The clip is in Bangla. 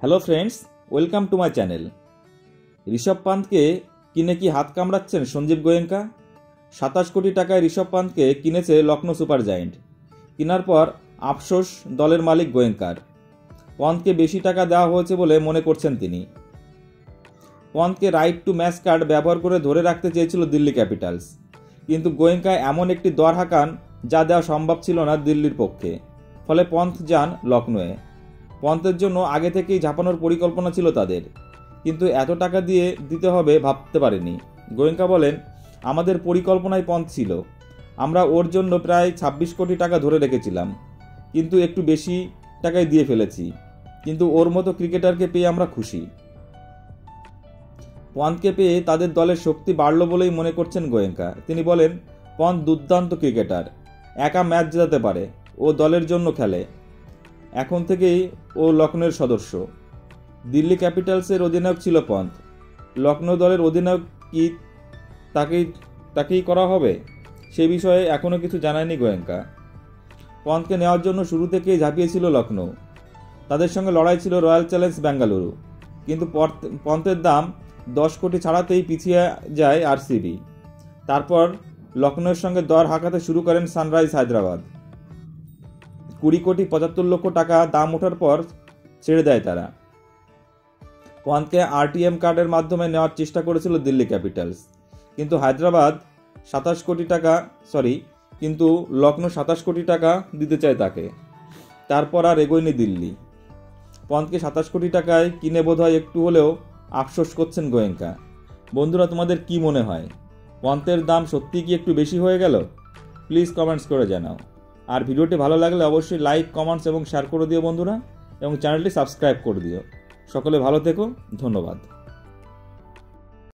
Hello friends, welcome to my channel. Rishabh পান্থকে কিনে কি হাত কামড়াচ্ছেন সঞ্জীব গোয়েঙ্কা? 27 কোটি টাকায় ঋষভ পান্থকে কিনেছে লখনৌ সুপার জায়েন্ট। কেনার পর আফসোস দলের মালিক গোয়েঙ্কার। পন্থকে বেশি টাকা দেওয়া হয়েছে বলে মনে করছেন তিনি। পন্থকে রাইট টু ম্যাচ কার্ড ব্যবহার করে ধরে রাখতে চেয়েছিল দিল্লি ক্যাপিটালস, কিন্তু গোয়েঙ্কা এমন একটি দর হাঁকান যা দেওয়া সম্ভব ছিল না দিল্লির পক্ষে। ফলে পন্থ যান লখনৌয়ে। পন্থের জন্য আগে থেকেই ঝাঁপানোর পরিকল্পনা ছিল তাদের, কিন্তু এত টাকা দিয়ে দিতে হবে ভাবতে পারেনি। গোয়েঙ্কা বলেন, আমাদের পরিকল্পনায় পন্থ ছিল। আমরা ওর জন্য প্রায় 26 কোটি টাকা ধরে রেখেছিলাম, কিন্তু একটু বেশি টাকায় দিয়ে ফেলেছি। কিন্তু ওর মতো ক্রিকেটারকে পেয়ে আমরা খুশি। পন্থকে পেয়ে তাদের দলের শক্তি বাড়ল বলেই মনে করছেন গোয়েঙ্কা। তিনি বলেন, পন্থ দুর্দান্ত ক্রিকেটার, একা ম্যাচ জেতাতে পারে, ও দলের জন্য খেলে। এখন থেকেই ও লখনৌয়ের সদস্য। দিল্লি ক্যাপিটালসের অধিনায়ক ছিল পন্থ। লখনৌ দলের অধিনায়ক কি তাকেই করা হবে সে বিষয়ে এখনও কিছু জানায়নি গোয়েঙ্কা। পন্থকে নেওয়ার জন্য শুরু থেকেই ঝাঁপিয়েছিল লখনৌ। তাদের সঙ্গে লড়াই ছিল রয়্যাল চ্যালেঞ্জ বেঙ্গালুরু, কিন্তু পন্থের দাম 10 কোটি ছাড়াতেই পিছিয়ে যায় আরসিবি। তারপর লখনৌয়ের সঙ্গে দর হাঁকাতে শুরু করেন সানরাইজ হায়দ্রাবাদ। 20 কোটি 75 লক্ষ টাকা দাম ওঠার পর ছেড়ে দেয় তারা। পন্থকে আরটিএম কার্ডের মাধ্যমে নেওয়ার চেষ্টা করেছিল দিল্লি ক্যাপিটালস, কিন্তু লখনৌ 27 কোটি টাকা দিতে চায় তাকে। তারপর আর এগোয়নি দিল্লি। পন্থকে 27 কোটি টাকায় কিনে বোধহয় একটু হলেও আফসোস করছেন গোয়েঙ্কা। বন্ধুরা, তোমাদের কি মনে হয়? পন্থের দাম সত্যি কি একটু বেশি হয়ে গেল? প্লিজ কমেন্টস করে জানাও। আর ভিডিওটি ভালো লাগলে অবশ্যই লাইক, কমেন্টস এবং শেয়ার করে দিও বন্ধুরা, এবং চ্যানেলটি সাবস্ক্রাইব করে দিও। সকলে ভালো থেকো, ধন্যবাদ।